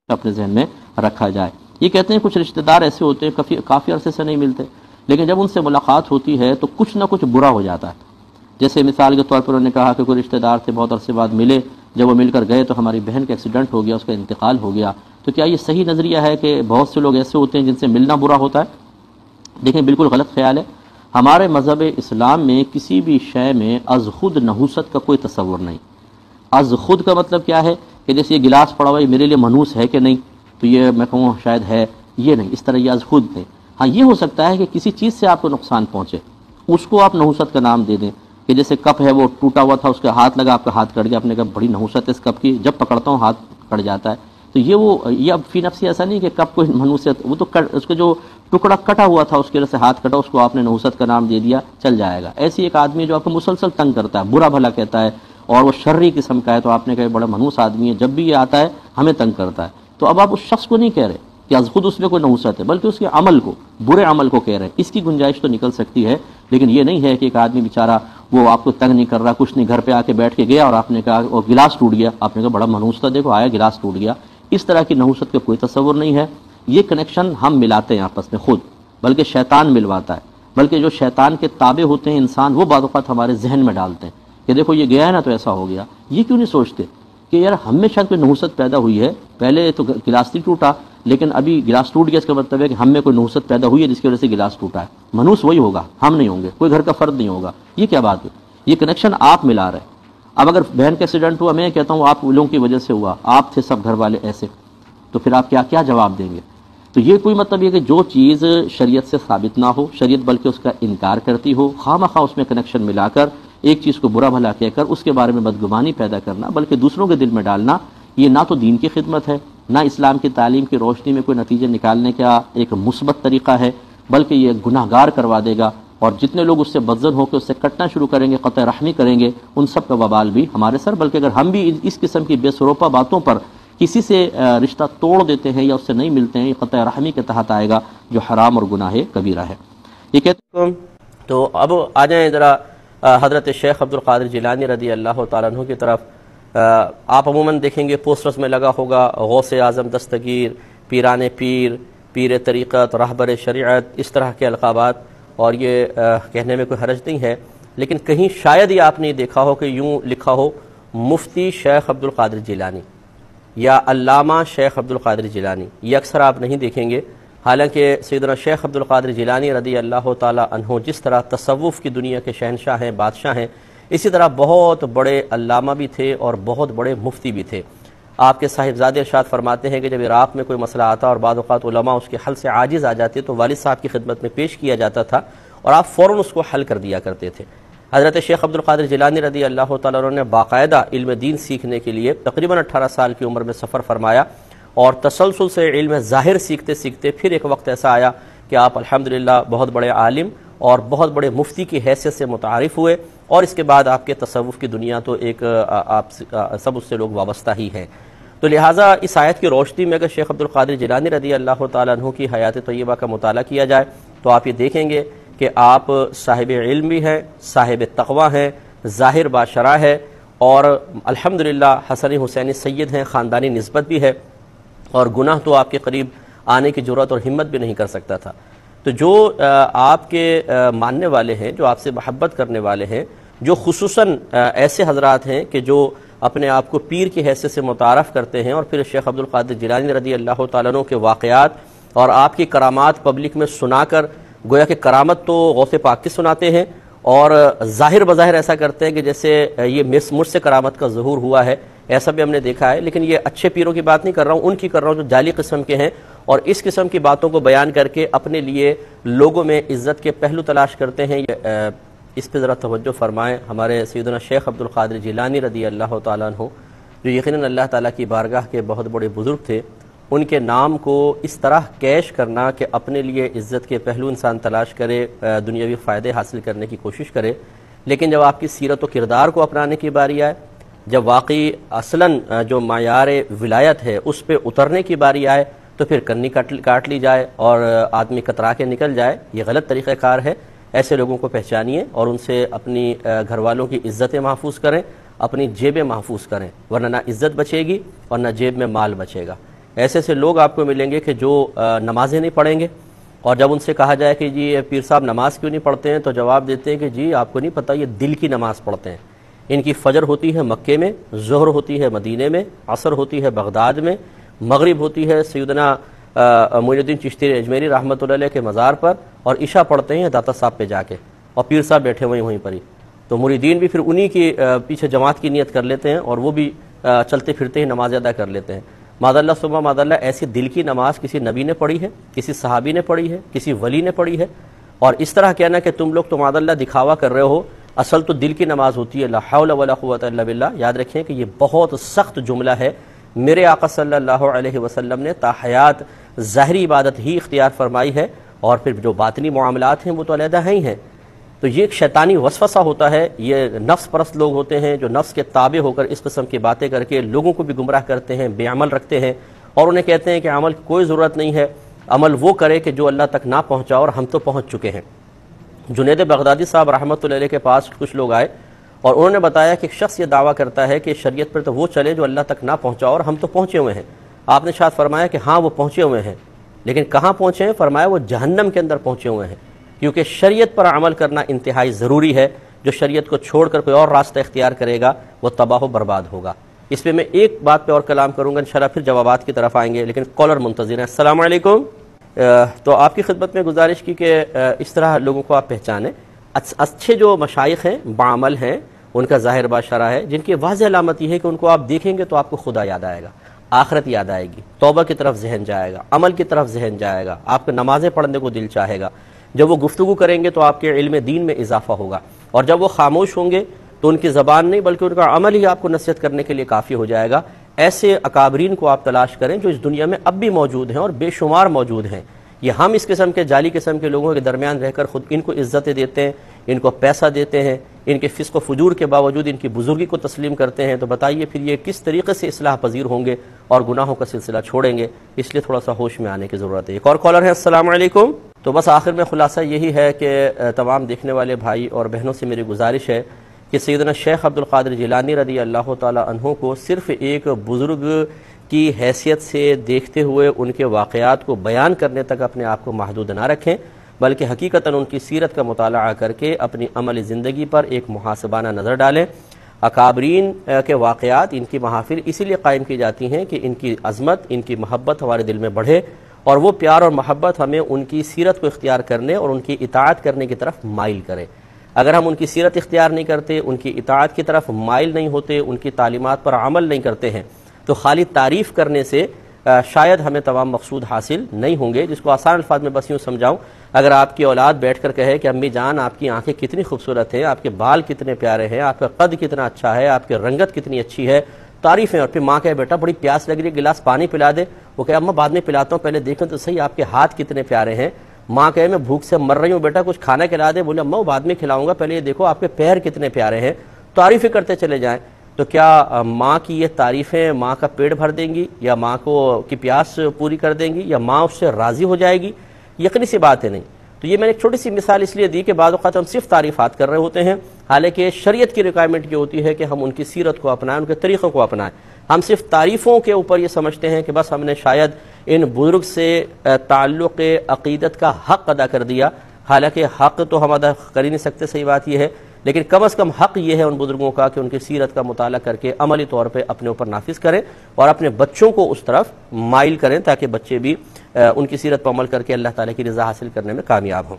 اپنے ذہن میں رکھا جائے۔ یہ کہتے ہیں کچھ رشتہ دار ایسے ہوتے ہیں کافی عرصے سے نہیں ملتے، لیکن جب ان سے ملاقات ہوتی ہے تو کچھ نہ کچھ برا ہو جاتا ہے۔ جیسے مثال کے طور پر انہوں نے کہا کہ کوئی رشتہ دار تھے، بہت عرصے بعد ملے، جب وہ مل کر گئے تو ہماری بہن کا ایکسیڈنٹ ہو گیا، اس کا انتقال ہو گیا۔ تو کیا یہ صحیح نظریہ ہے کہ بہت سے لوگ ایسے ہوتے ہیں جن سے ملنا برا ہوتا ہے؟ دیکھیں بالکل غلط خیال ہے۔ ہمارے مذہب اسلام میں کسی بھی شے میں از خود نحوست کا کوئی تصور نہیں۔ از خود کا مطلب کیا ہے کہ جیسے یہ گلاس پڑا ہوا ہے میرے لیے منحوس ہے کہ نہیں، تو یہ میں کہوں شاید ہے، یہ نہیں، اس طرح یہ از خود نہیں۔ ہاں یہ ہو سکتا ہے کہ کسی چیز سے آپ کو نقصان پہنچے، اس کو آپ نحوست کا نام دے دیں، کہ جیسے کپ ہے وہ ٹوٹا ہوا تھا، اس کا ہاتھ لگا، آپ کا ہاتھ کٹ گیا، آپ نے کہا بڑی نحوست ہے اس کپ کی، جب پکڑتا ہوں ہاتھ کٹ جاتا ہے۔ تو یہ اب فی نفسی ایسا نہیں کہ کپ کو منحوست، وہ تو اس کا جو ٹکڑا کٹا ہوا تھا اس کی وجہ سے ہاتھ کٹا، اس کو آپ نے نحوست کا نام دے دیا، چل جائے گا۔ ایسی ایک آدمی جو آپ کو مسلسل تنگ کرتا ہے، برا بھلا کہتا ہے اور وہ شرری قسم کا ہے، تو آپ نے کہا بڑا منحوس آدمی ہے، جب بھی یہ آتا ہے ہمیں تنگ کرتا ہے، تو اب آپ اس شخص کو نہیں کہہ رہے کہ از خود اس میں کوئی نحوست ہے، بلکہ اس کے عمل کو، برے عمل کو کہہ رہے ہیں۔ اس کی گنجائش تو نکل سکتی ہے، لیکن یہ نہیں ہے کہ ایک آدمی بیچارہ وہ آپ کو تنگ نہیں کر رہا، کچھ نہیں، گھر پہ آ کے بیٹھ کے گیا اور آپ نے کہا وہ گلاس ٹوٹ گیا، آپ نے کہا بڑا منحوس تھا، دیکھو آیا گلاس ٹوٹ گیا۔ اس طرح کی نحوست کا کوئی تصور نہیں ہے۔ یہ کنیکشن ہم ملاتے ہیں آپس میں خود، بلکہ شیطان ملواتا ہے، بلکہ جو شیطان کے تابع ہوتے ہیں انسان، وہ بعض اوقات ہمارے ذہن میں ڈالتے ہیں کہ دیکھو یہ گیا ہے نا تو ایسا ہو گیا۔ یہ کیوں نہیں سوچتے کہ یار ہم میں شاید کوئی نحوست پیدا ہوئی ہے، پہلے تو گلاس نہیں ٹوٹا لیکن ابھی گلاس ٹوٹ گیا، اس کا مطلب ہے کہ ہم میں کوئی نحوست پیدا ہوئی ہے جس کی وجہ سے گلاس ٹوٹا ہے۔ منحوس وہی ہوگا، ہم نہیں ہوں گے، کوئی گھر کا فرد نہیں ہوگا۔ یہ کیا بات ہے؟ یہ کنیکشن آپ ملا رہے ہیں۔ اب اگر بہن کا ایکسیڈنٹ ہوا، میں کہتا ہوں آپ لوگوں کی وجہ سے ہوا، آپ تھے سب گھر والے ایسے، تو پھر آپ کیا جواب دیں گے؟ تو یہ کوئی مطلب یہ کہ جو چیز شریعت سے ثابت نہ ہو، شریعت بلکہ اس کا انکار کرتی ہو، خواہ مخواہ اس میں کنیکشن ملا کر ایک چیز کو برا بھلا کہہ کر اس کے بارے میں بدگمانی پیدا کرنا، بلکہ دوسروں کے دل میں ڈالنا، یہ نہ تو دین کی خدمت ہے، نہ اسلام کی تعلیم کی روشنی میں کوئی نتیجے نکالنے کا ایک مثبت طریقہ ہے، بلکہ یہ گناہ گار کروا دے گا، اور جتنے لوگ اس سے بدظن ہو کے اس سے کٹنا شروع کریں گے، قطع رحمی کریں گے، ان سب کا وبال بھی ہمارے سر۔ بلکہ اگر ہم بھی اس قسم کی بے سروپا باتوں پر کسی سے رشتہ توڑ دیتے ہیں یا اس سے نہیں ملتے ہیں، یہ قطع رحمی کے تحت آئے گا، جو حرام اور گناہ کبیرہ ہے۔ یہ کہتے ہیں تو اب آ جائیں ذرا حضرت شیخ عبد القادر جیلانی رضی اللہ تعالیٰ عنہ کی طرف۔ آپ عموماً دیکھیں گے پوسٹرز میں لگا ہوگا غوث اعظم دستگیر، پیران پیر، پیر طریقت، رہبر شریعت، اس طرح کے القابات، اور یہ کہنے میں کوئی حرج نہیں ہے، لیکن کہیں شاید ہی آپ نے دیکھا ہو کہ یوں لکھا ہو مفتی شیخ عبد القادر جیلانی یا علامہ شیخ عبد القادر جیلانی، یہ اکثر آپ نہیں دیکھیں گے۔ حالانکہ سیدنا شیخ عبد القادر جیلانی رضی اللہ تعالی عنہ جس طرح تصوف کی دنیا کے شہنشاہ ہیں، بادشاہ ہیں، اسی طرح بہت بڑے علامہ بھی تھے اور بہت بڑے مفتی بھی تھے۔ آپ کے صاحبزادے ارشاد فرماتے ہیں کہ جب عراق میں کوئی مسئلہ آتا اور بعض اوقات علماء اس کے حل سے عاجز آ جاتے تو والد صاحب کی خدمت میں پیش کیا جاتا تھا اور آپ فوراً اس کو حل کر دیا کرتے تھے۔ حضرت شیخ عبد القادر جیلانی رضی اللہ تعالیٰ عنہ نے باقاعدہ علم دین سیکھنے کے لیے تقریباً 18 سال کی عمر میں سفر فرمایا، اور تسلسل سے علم ظاہر سیکھتے سیکھتے پھر ایک وقت ایسا آیا کہ آپ الحمدللہ بہت بڑے عالم اور بہت بڑے مفتی کی حیثیت سے متعارف ہوئے، اور اس کے بعد آپ کے تصوف کی دنیا تو ایک آپ سب اس سے لوگ وابستہ ہی ہیں۔ تو لہٰذا اس آیت کی روشنی میں اگر شیخ عبد القادر جیلانی رضی اللہ تعالیٰ عنہ کی حیات طیبہ کا مطالعہ کیا جائے تو آپ یہ دیکھیں گے کہ آپ صاحب علم بھی ہیں، صاحب تقوی ہیں، ظاہر باشرح ہے، اور الحمدللہ حسنی حسینی سید ہیں، خاندانی نسبت بھی ہے، اور گناہ تو آپ کے قریب آنے کی جرأت اور ہمت بھی نہیں کر سکتا تھا۔ تو جو آپ کے ماننے والے ہیں، جو آپ سے محبت کرنے والے ہیں، جو خصوصاً ایسے حضرات ہیں کہ جو اپنے آپ کو پیر کی حیثیت سے متعارف کرتے ہیں اور پھر شیخ عبد القادر جیلانی رضی اللہ تعالیٰ عنہ کے واقعات اور آپ کی کرامات پبلک میں سنا کر، گویا کہ کرامت تو غوث پاک کی سناتے ہیں اور ظاہر بظاہر ایسا کرتے ہیں کہ جیسے یہ مجھ سے کرامت کا ظہور ہوا ہے، ایسا بھی ہم نے دیکھا ہے۔ لیکن یہ اچھے پیروں کی بات نہیں کر رہا ہوں، ان کی کر رہا ہوں جو جعلی قسم کے ہیں اور اس قسم کی باتوں کو بیان کر کے اپنے لیے لوگوں میں عزت کے پہلو تلاش کرتے ہیں۔ اس پہ ذرا توجہ فرمائیں۔ ہمارے سیدنا شیخ عبد القادر جیلانی رضی اللہ تعالیٰ عنہ، جو یقیناً اللہ تعالیٰ کی بارگاہ کے بہت بڑے بزرگ تھے، ان کے نام کو اس طرح کیش کرنا کہ اپنے لیے عزت کے پہلو انسان تلاش کرے، دنیاوی فائدے حاصل کرنے کی کوشش کرے، لیکن جب آپ کی سیرت و کردار کو اپنانے کی باری آئے، جب واقعی اصلاً جو معیار ولایت ہے اس پہ اترنے کی باری آئے تو پھر کنی کاٹ لی جائے اور آدمی کترا کے نکل جائے، یہ غلط طریقہ کار ہے۔ ایسے لوگوں کو پہچانیے اور ان سے اپنی گھر والوں کی عزتیں محفوظ کریں، اپنی جیبیں محفوظ کریں، ورنہ نہ عزت بچے گی اور نہ جیب میں مال بچے گا۔ ایسے ایسے لوگ آپ کو ملیں گے کہ جو نمازیں نہیں پڑھیں گے، اور جب ان سے کہا جائے کہ جی پیر صاحب نماز کیوں نہیں پڑھتے ہیں تو جواب دیتے ہیں کہ جی آپ کو نہیں پتہ، یہ دل کی نماز پڑھتے ہیں۔ ان کی فجر ہوتی ہے مکے میں، ظہر ہوتی ہے مدینے میں، عصر ہوتی ہے بغداد میں، مغرب ہوتی ہے سیدنا معین الدین چشتی اجمیری رحمۃ اللہ علیہ کے مزار پر، اور عشاء پڑھتے ہیں داتا صاحب پہ جا کے، اور پیر صاحب بیٹھے ہوئے وہیں پر ہی۔ تو مریدین بھی پھر انہی کے پیچھے جماعت کی نیت کر لیتے ہیں، اور وہ بھی چلتے پھرتے ہی نماز ادا کر لیتے ہیں۔ ماذ اللہ صبح ماذ اللہ، ایسی دل کی نماز کسی نبی نے پڑھی ہے، کسی صحابی نے پڑھی ہے، کسی ولی نے پڑھی ہے؟ اور اس طرح کہنا کہ تم لوگ تو ماذ اللہ دکھاوا کر رہے ہو، اصل تو دل کی نماز ہوتی ہے، لا حول ولا قوت الا باللہ۔ یاد رکھیں کہ یہ بہت سخت جملہ ہے۔ میرے آقا صلی اللہ علیہ وسلم نے تا حیات ظاہری عبادت ہی اختیار فرمائی ہے، اور پھر جو باطنی معاملات ہیں وہ تو علیحدہ ہیں ہی ہیں۔ تو یہ ایک شیطانی وسوسہ ہوتا ہے، یہ نفس پرست لوگ ہوتے ہیں جو نفس کے تابع ہو کر اس قسم کی باتیں کر کے لوگوں کو بھی گمراہ کرتے ہیں، بے عمل رکھتے ہیں، اور انہیں کہتے ہیں کہ عمل کی کوئی ضرورت نہیں ہے، عمل وہ کرے کہ جو اللہ تک نہ پہنچا، اور ہم تو پہنچ چکے ہیں۔ جنید بغدادی صاحب رحمۃ اللہ علیہ کے پاس کچھ لوگ آئے اور انہوں نے بتایا کہ ایک شخص یہ دعویٰ کرتا ہے کہ شریعت پر تو وہ چلے جو اللہ تک نہ پہنچا، اور ہم تو پہنچے ہوئے ہیں۔ آپ نے شاید فرمایا کہ ہاں وہ پہنچے ہوئے ہیں، لیکن کہاں پہنچے ہیں؟ فرمایا وہ جہنم کے اندر پہنچے ہوئے ہیں، کیونکہ شریعت پر عمل کرنا انتہائی ضروری ہے۔ جو شریعت کو چھوڑ کر کوئی اور راستہ اختیار کرے گا وہ تباہ و برباد ہوگا۔ اس پہ میں ایک بات پہ اور کلام کروں گا، انشاءاللہ پھر جوابات کی طرف آئیں گے، لیکن کالر منتظر ہیں۔ السلام علیکم۔ تو آپ کی خدمت میں گزارش کی کہ اس طرح لوگوں کو آپ پہچانیں۔ اچھے جو مشائخ ہیں، بعمل ہیں، ان کا ظاہر باشرہ ہے، جن کی واضح علامت یہ ہے کہ ان کو آپ دیکھیں گے تو آپ کو خدا یاد آئے گا، آخرت یاد آئے گی، توبہ کی طرف ذہن جائے گا، عمل کی طرف ذہن جائے گا، آپ کو نمازیں پڑھنے کو دل چاہے گا۔ جب وہ گفتگو کریں گے تو آپ کے علم دین میں اضافہ ہوگا، اور جب وہ خاموش ہوں گے تو ان کی زبان نہیں بلکہ ان کا عمل ہی آپ کو نصیحت کرنے کے لیے کافی ہو جائے گا۔ ایسے اکابرین کو آپ تلاش کریں جو اس دنیا میں اب بھی موجود ہیں اور بے شمار موجود ہیں۔ یہ ہم اس قسم کے جعلی قسم کے لوگوں کے درمیان رہ کر خود ان کو عزتیں دیتے ہیں، ان کو پیسہ دیتے ہیں، ان کے فسق و فجور کے باوجود ان کی بزرگی کو تسلیم کرتے ہیں، تو بتائیے پھر یہ کس طریقے سے اصلاح پذیر ہوں گے اور گناہوں کا سلسلہ چھوڑیں گے؟ اس لیے تھوڑا سا ہوش میں آنے کی ضرورت ہے۔ ایک اور کالر ہے۔ السلام علیکم۔ تو بس آخر میں خلاصہ یہی ہے کہ تمام دیکھنے والے بھائی اور بہنوں سے میری گزارش ہے کہ سیدنا شیخ عبد القادر جیلانی رضی اللہ تعالی عنہ کو صرف ایک بزرگ کی حیثیت سے دیکھتے ہوئے ان کے واقعات کو بیان کرنے تک اپنے آپ کو محدود نہ رکھیں، بلکہ حقیقتاً ان کی سیرت کا مطالعہ کر کے اپنی عملی زندگی پر ایک محاسبانہ نظر ڈالیں۔ اکابرین کے واقعات، ان کی محافل اسی لیے قائم کی جاتی ہیں کہ ان کی عظمت، ان کی محبت ہمارے دل میں بڑھے، اور وہ پیار اور محبت ہمیں ان کی سیرت کو اختیار کرنے اور ان کی اطاعت کرنے کی طرف مائل کرے۔ اگر ہم ان کی سیرت اختیار نہیں کرتے، ان کی اطاعت کی طرف مائل نہیں ہوتے، ان کی تعلیمات پر عمل نہیں کرتے ہیں، تو خالی تعریف کرنے سے شاید ہمیں تمام مقصود حاصل نہیں ہوں گے۔ جس کو آسان الفاظ میں بس یوں سمجھاؤں، اگر آپ کی اولاد بیٹھ کر کہے کہ امی جان آپ کی آنکھیں کتنی خوبصورت ہیں، آپ کے بال کتنے پیارے ہیں، آپ کا قد کتنا اچھا ہے، آپ کی رنگت کتنی اچھی ہے، تعریفیں، اور پھر ماں کہے بیٹا بڑی پیاس لگ رہی ہے، گلاس پانی پلا دے، وہ کہے اماں بعد میں پلاتا ہوں، پہلے دیکھیں تو صحیح آپ کے ہاتھ کتنے پیارے ہیں۔ ماں کہے میں بھوک سے مر رہی ہوں بیٹا کچھ کھانا کھلا دے، بولے اماں بعد میں کھلاؤں گا، پہلے یہ دیکھو آپ کے پیر کتنے پیارے ہیں، تعریفیں کرتے چلے جائیں۔ تو کیا ماں کی یہ تعریفیں ماں کا پیٹ بھر دیں گی، یا ماں کو کی پیاس پوری کر دیں گی، یا ماں اس سے راضی ہو جائے گی؟ یقینی سی بات ہے نہیں۔ تو یہ میں نے ایک چھوٹی سی مثال اس لیے دی کہ بعض اوقات ہم صرف تعریفات کر رہے ہوتے ہیں، حالانکہ شریعت کی ریکوائرمنٹ یہ ہوتی ہے کہ ہم ان کی سیرت کو اپنائیں، ان کے طریقوں کو اپنائیں۔ ہم صرف تعریفوں کے اوپر یہ سمجھتے ہیں کہ بس ہم نے شاید ان بزرگ سے تعلق عقیدت کا حق ادا کر دیا، حالانکہ حق تو ہم ادا کر ہی نہیں سکتے، صحیح بات یہ ہے، لیکن کم از کم حق یہ ہے ان بزرگوں کا کہ ان کی سیرت کا مطالعہ کر کے عملی طور پہ اپنے اوپر نافذ کریں اور اپنے بچوں کو اس طرف مائل کریں، تاکہ بچے بھی ان کی سیرت پر عمل کر کے اللہ تعالیٰ کی رضا حاصل کرنے میں کامیاب ہوں۔